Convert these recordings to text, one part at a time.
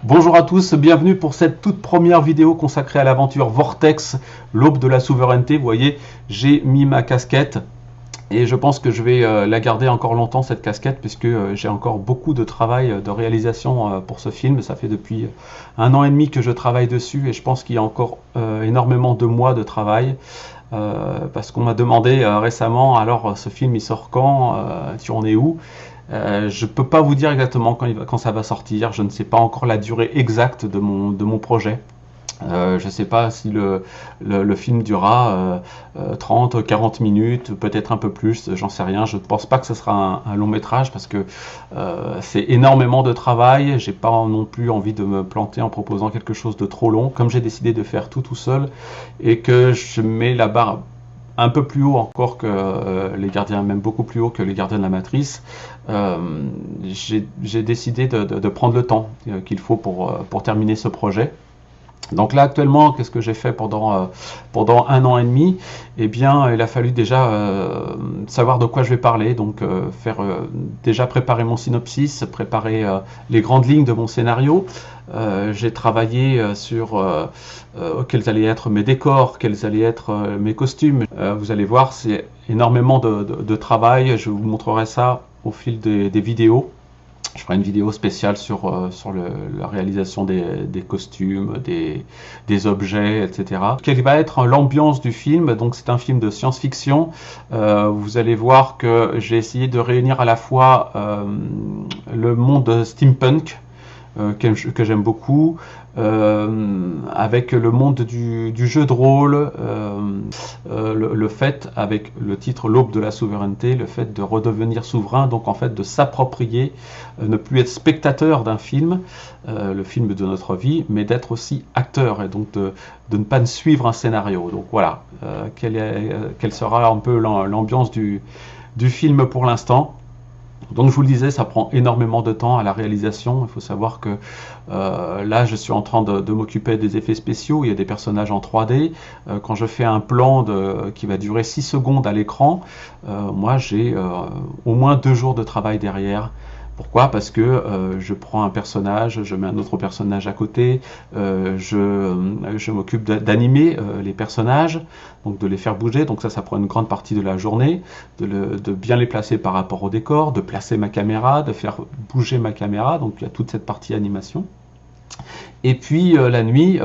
Bonjour à tous, bienvenue pour cette toute première vidéo consacrée à l'aventure Vortex, l'aube de la souveraineté. Vous voyez, j'ai mis ma casquette et je pense que je vais la garder encore longtemps, cette casquette, puisque j'ai encore beaucoup de travail de réalisation pour ce film. Ça fait depuis 1 an et demi que je travaille dessus et je pense qu'il y a encore énormément de mois de travail. Parce qu'on m'a demandé récemment, alors ce film il sort quand, tu en es où? Je ne peux pas vous dire exactement quand ça va sortir, je ne sais pas encore la durée exacte de mon projet. Je ne sais pas si le film durera 30, 40 minutes, peut-être un peu plus, j'en sais rien. Je ne pense pas que ce sera un long métrage parce que c'est énormément de travail. J'ai pas non plus envie de me planter en proposant quelque chose de trop long. Comme j'ai décidé de faire tout seul et que je mets la barre un peu plus haut encore que les gardiens, même beaucoup plus haut que les gardiens de la matrice, j'ai décidé de prendre le temps qu'il faut pour terminer ce projet. Donc là actuellement, qu'est-ce que j'ai fait pendant 1 an et demi? Eh bien, il a fallu déjà savoir de quoi je vais parler, donc déjà préparer mon synopsis, préparer les grandes lignes de mon scénario. J'ai travaillé sur quels allaient être mes décors, quels allaient être mes costumes. Vous allez voir, c'est énormément de travail. Je vous montrerai ça au fil des vidéos. Je ferai une vidéo spéciale sur la réalisation des costumes, des objets, etc. Quelle va être l'ambiance du film? Donc c'est un film de science-fiction. Vous allez voir que j'ai essayé de réunir à la fois le monde steampunk, que j'aime beaucoup, avec le monde du jeu de rôle, le fait, avec le titre L'aube de la souveraineté, le fait de redevenir souverain, donc en fait de s'approprier, ne plus être spectateur d'un film, le film de notre vie, mais d'être aussi acteur, et donc de ne pas suivre un scénario. Donc voilà, quelle sera un peu l'ambiance du film pour l'instant. Donc je vous le disais, ça prend énormément de temps à la réalisation. Il faut savoir que là, je suis en train de m'occuper des effets spéciaux. Il y a des personnages en 3D. Quand je fais un plan qui va durer 6 secondes à l'écran, moi j'ai au moins 2 jours de travail derrière. Pourquoi? Parce que je prends un personnage, je mets un autre personnage à côté, je m'occupe d'animer les personnages, donc de les faire bouger, donc ça prend une grande partie de la journée, de bien les placer par rapport au décor, de placer ma caméra, de faire bouger ma caméra, donc il y a toute cette partie animation. Et puis la nuit,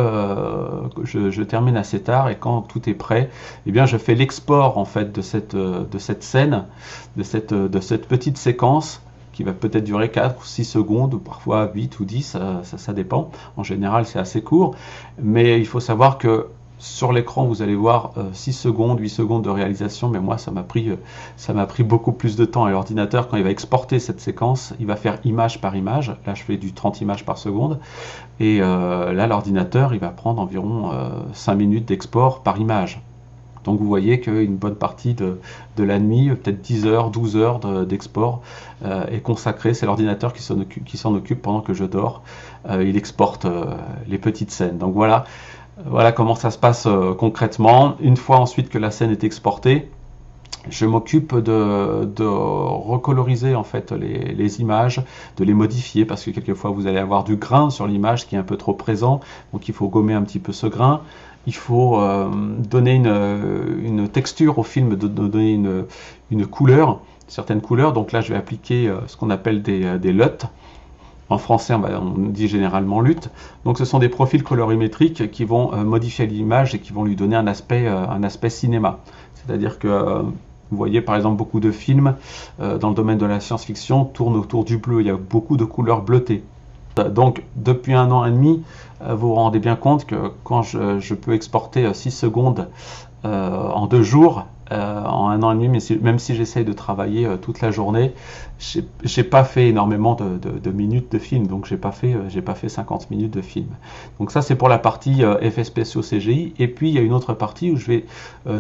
je termine assez tard et quand tout est prêt, eh bien je fais l'export en fait de cette scène, de cette petite séquence qui va peut-être durer 4 ou 6 secondes, ou parfois 8 ou 10, ça dépend. En général, c'est assez court. Mais il faut savoir que sur l'écran, vous allez voir 6 secondes, 8 secondes de réalisation, mais moi, ça m'a pris beaucoup plus de temps. Et l'ordinateur, quand il va exporter cette séquence, il va faire image par image. Là, je fais du 30 images par seconde. Et là, l'ordinateur, il va prendre environ 5 minutes d'export par image. Donc vous voyez qu'une bonne partie de la nuit, peut-être 10 heures, 12 heures d'export est consacrée. C'est l'ordinateur qui s'en occupe pendant que je dors. Il exporte les petites scènes. Donc voilà comment ça se passe concrètement. Une fois ensuite que la scène est exportée, je m'occupe de recoloriser en fait les images, de les modifier parce que quelquefois vous allez avoir du grain sur l'image qui est un peu trop présent, donc il faut gommer un petit peu ce grain. Il faut donner une texture au film, donner une couleur, certaines couleurs. Donc là je vais appliquer ce qu'on appelle des LUT. En français, on dit généralement LUT. Donc ce sont des profils colorimétriques qui vont modifier l'image et qui vont lui donner un aspect cinéma. C'est-à-dire que vous voyez par exemple beaucoup de films dans le domaine de la science-fiction tournent autour du bleu. Il y a beaucoup de couleurs bleutées. Donc depuis 1 an et demi, vous vous rendez bien compte que quand je peux exporter 6 secondes en 2 jours, en 1 an et demi, même si j'essaye de travailler toute la journée, j'ai pas fait énormément de minutes de film, donc j'ai pas fait 50 minutes de film. Donc ça c'est pour la partie effets spéciaux CGI, et puis il y a une autre partie où je vais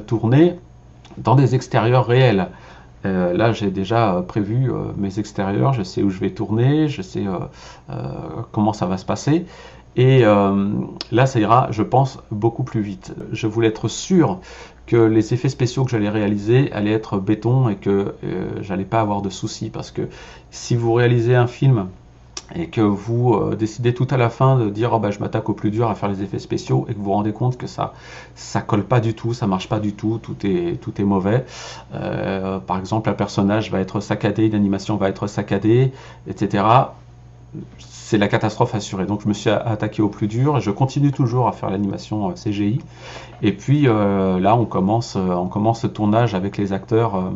tourner dans des extérieurs réels. Là, j'ai déjà prévu mes extérieurs, je sais où je vais tourner, je sais comment ça va se passer. Et là, ça ira, je pense, beaucoup plus vite. Je voulais être sûr que les effets spéciaux que j'allais réaliser allaient être béton et que j'allais pas avoir de soucis. Parce que si vous réalisez un film et que vous décidez tout à la fin de dire oh, bah, je m'attaque au plus dur à faire les effets spéciaux et que vous vous rendez compte que ça colle pas du tout, ça marche pas du tout, tout est mauvais. Par exemple, un personnage va être saccadé, une animation va être saccadée, etc. C'est la catastrophe assurée. Donc je me suis attaqué au plus dur et je continue toujours à faire l'animation CGI. Et puis là, on commence le tournage avec les acteurs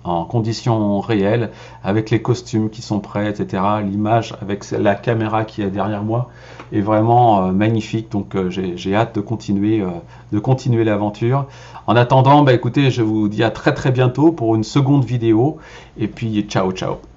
en conditions réelles, avec les costumes qui sont prêts, etc. L'image avec la caméra qui est derrière moi est vraiment magnifique. Donc j'ai hâte de continuer l'aventure. En attendant, bah, écoutez, je vous dis à très très bientôt pour une seconde vidéo. Et puis ciao ciao.